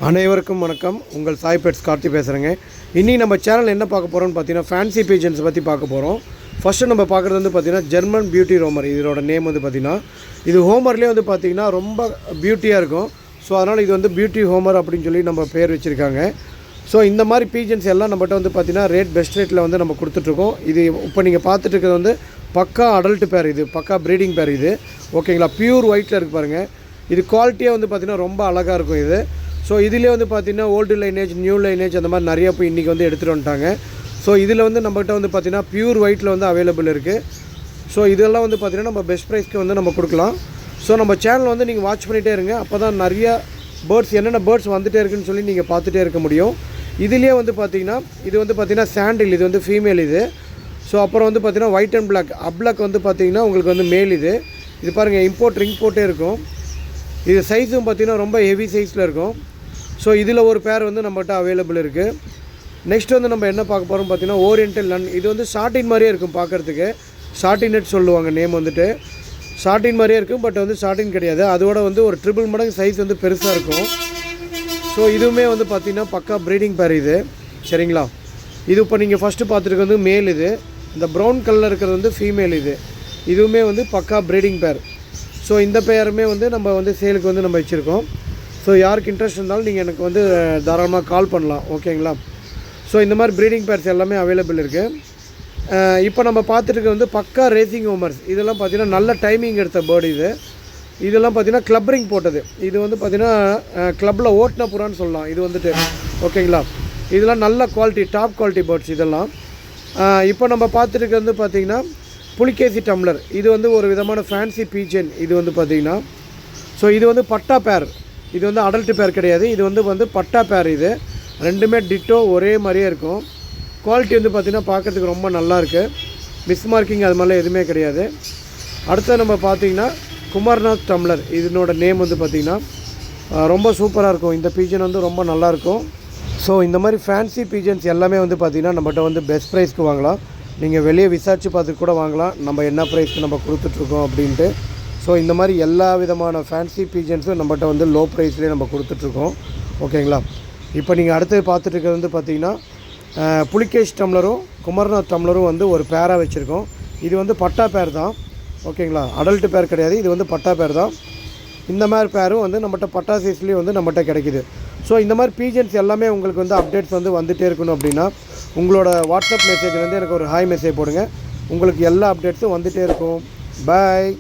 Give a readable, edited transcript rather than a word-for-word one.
அனைவருக்கும் வணக்கம். உங்கள் சாய் பெட்ஸ் கார்த்தி பேசுகிறேங்க. இன்றைக்கி நம்ம சேனல் என்ன பார்க்க போகிறோம்னு பார்த்தீங்கன்னா ஃபேன்சி பீஜன்ஸ் பற்றி பார்க்க போகிறோம். ஃபஸ்ட்டு நம்ம பார்க்குறது வந்து பார்த்திங்கன்னா ஜெர்மன் பியூட்டி ரோமர். இதோட நேம் வந்து பார்த்திங்கன்னா இது ஹோமர்லேயே வந்து பார்த்திங்கன்னா ரொம்ப பியூட்டியாக இருக்கும். ஸோ அதனால் இது வந்து பியூட்டி ஹோமர் அப்படின்னு சொல்லி நம்ம பேர் வச்சுருக்காங்க. ஸோ இந்த மாதிரி பீஜன்ஸ் எல்லாம் நம்மகிட்ட வந்து பார்த்திங்கன்னா பெஸ்ட் ரேட்டில் வந்து நம்ம கொடுத்துட்ருக்கோம். இது இப்போ நீங்கள் பார்த்துட்டு இருக்கிறது வந்து பக்கா அடல்ட் பேர், இது பக்கா ப்ரீடிங் பேர் இது. ஓகேங்களா, பியூர் ஒயிட்டில் இருக்குது பாருங்கள். இது குவாலிட்டியாக வந்து பார்த்திங்கன்னா ரொம்ப அழகாக இருக்கும் இது. ஸோ இதிலே வந்து பார்த்திங்கன்னா ஓல்டு லைனேஜ், நியூ லைனேஜ் அந்த மாதிரி நிறையா போய் இன்றைக்கி வந்து எடுத்துகிட்டு வந்துட்டாங்க. ஸோ இதில் வந்து நம்மகிட்ட வந்து பார்த்திங்கன்னா பியூர் ஒயிட்டில் வந்து அவைலபிள் இருக்குது. ஸோ இதெல்லாம் வந்து பார்த்திங்கன்னா நம்ம பெஸ்ட் ப்ரைஸ்க்கு வந்து நம்ம கொடுக்கலாம். ஸோ நம்ம சேனல் வந்து நீங்கள் வாட்ச் பண்ணிகிட்டே இருங்க. அப்போ தான் நிறையா பேர்ட்ஸ் என்னென்ன பேர்ட்ஸ் வந்துகிட்டே இருக்குன்னு சொல்லி நீங்கள் பார்த்துட்டே இருக்க முடியும். இதுலேயே வந்து பார்த்திங்கன்னா இது வந்து பார்த்திங்கன்னா சாண்டில், இது வந்து ஃபீமேல் இது. ஸோ அப்புறம் வந்து பார்த்திங்கன்னா ஒயிட் அண்ட் பிளாக், அப்ளாக் வந்து பார்த்திங்கன்னா உங்களுக்கு வந்து மேல் இது. இது பாருங்கள், இம்போர்ட் ரிங் போட்டே இருக்கும். இது சைஸும் பார்த்திங்கன்னா ரொம்ப ஹெவி சைஸில் இருக்கும். ஸோ இதில் ஒரு பேர் வந்து நம்மகிட்ட அவைலபிள் இருக்குது. நெக்ஸ்ட் வந்து நம்ம என்ன பார்க்க போகிறோம் பார்த்திங்கன்னா ஓரியன்டல் நன். இது வந்து ஷார்டின் மாதிரியே இருக்கும் பார்க்குறதுக்கு. ஷார்டின் நெட் சொல்லுவாங்க நேம் வந்துட்டு. ஷார்டின் மாதிரியே இருக்கும், பட் வந்து ஷார்டின் கிடையாது. அதோட வந்து ஒரு ட்ரிபிள் மடங்கு சைஸ் வந்து பெருசாக இருக்கும். ஸோ இதுவுமே வந்து பார்த்திங்கன்னா பக்கா ப்ரீடிங் பேர் இது. சரிங்களா, இது இப்போ நீங்கள் ஃபஸ்ட்டு பார்த்துருக்கு வந்து மேல் இது. இந்த ப்ரௌன் கலரில் இருக்கிறது வந்து ஃபீமேல் இது. இதுவுமே வந்து பக்கா ப்ரீடிங் பேர். ஸோ இந்த பேருமே வந்து நம்ம வந்து சேலுக்கு வந்து நம்ம வச்சுருக்கோம். ஸோ யாருக்கு இன்ட்ரெஸ்ட் இருந்தாலும் நீங்கள் எனக்கு வந்து தாராளமாக கால் பண்ணலாம். ஓகேங்களா. ஸோ இந்த மாதிரி ப்ரீடிங் பேர்ஸ் எல்லாமே அவைலபிள் இருக்குது. இப்போ நம்ம பார்த்துட்டு வந்து பக்கா ரேசிங் ஹோமர்ஸ். இதெல்லாம் பார்த்திங்கன்னா நல்ல டைமிங் எடுத்த பேர்டு இது. இதெல்லாம் பார்த்திங்கன்னா கிளப்ரிங் போட்டது. இது வந்து பார்த்திங்கன்னா கிளப்பில் ஓட்டின புறான்னு சொல்லலாம் இது வந்துட்டு. ஓகேங்களா, இதெல்லாம் நல்ல குவாலிட்டி, டாப் குவாலிட்டி பேர்ட்ஸ் இதெல்லாம். இப்போ நம்ம பார்த்துட்டு வந்து பார்த்திங்கன்னா புலிகேசி டம்ளர். இது வந்து ஒரு விதமான ஃபேன்சி பீஜன். இது வந்து பார்த்திங்கன்னா ஸோ இது வந்து பட்டா பேர். இது வந்து அடல்ட் பேர் கிடையாது, இது வந்து பட்டா பேர். இது ரெண்டுமே டிட்டோ ஒரே மாதிரியே இருக்கும். குவாலிட்டி வந்து பார்த்திங்கன்னா பார்க்குறதுக்கு ரொம்ப நல்லாயிருக்கு. மிஸ் மார்க்கிங் அது மாதிரிலாம் எதுவுமே கிடையாது. அடுத்து நம்ம பார்த்திங்கன்னா குமார்நாத் டம்ளர். இதனோட நேம் வந்து பார்த்திங்கன்னா ரொம்ப சூப்பராக இருக்கும். இந்த பீஜன் வந்து ரொம்ப நல்லாயிருக்கும். ஸோ இந்த மாதிரி ஃபேன்சி பீஜன்ஸ் எல்லாமே வந்து பார்த்திங்கன்னா நம்மகிட்ட வந்து பெஸ்ட் ப்ரைஸ்க்கு வாங்கலாம். நீங்கள் வெளியே விசாரித்து பார்த்துட்டு கூட வாங்கலாம் நம்ம என்ன ப்ரைஸ்க்கு நம்ம கொடுத்துட்ருக்கோம் அப்படின்ட்டு. ஸோ இந்த மாதிரி எல்லா விதமான ஃபேன்சி பீஜன்ஸும் நம்மகிட்ட வந்து லோ ப்ரைஸ்லேயே நம்ம கொடுத்துட்ருக்கோம். ஓகேங்களா, இப்போ நீங்கள் அடுத்து பார்த்துட்டு இருக்கிறது வந்து பார்த்திங்கன்னா புலிகேஷ் டம்ளரும் குமர்நாத் டம்ளரும் வந்து ஒரு பேராக வச்சுருக்கோம். இது வந்து பட்டா பேர் தான். ஓகேங்களா, அடல்ட் பேர் கிடையாது, இது வந்து பட்டா பேர் தான். இந்த மாதிரி பேரும் வந்து நம்மகிட்ட பட்டா சைஸ்லேயே வந்து நம்மகிட்ட கிடைக்கிது. ஸோ இந்த மாதிரி பீஜன்ஸ் எல்லாமே உங்களுக்கு வந்து அப்டேட்ஸ் வந்து வந்துகிட்டே இருக்கணும் அப்படின்னா உங்களோட வாட்ஸ்அப் மெசேஜ் வந்து எனக்கு ஒரு ஹாய் மெசேஜ் போடுங்க. உங்களுக்கு எல்லா அப்டேட்ஸும் வந்துகிட்டே இருக்கும். பாய்.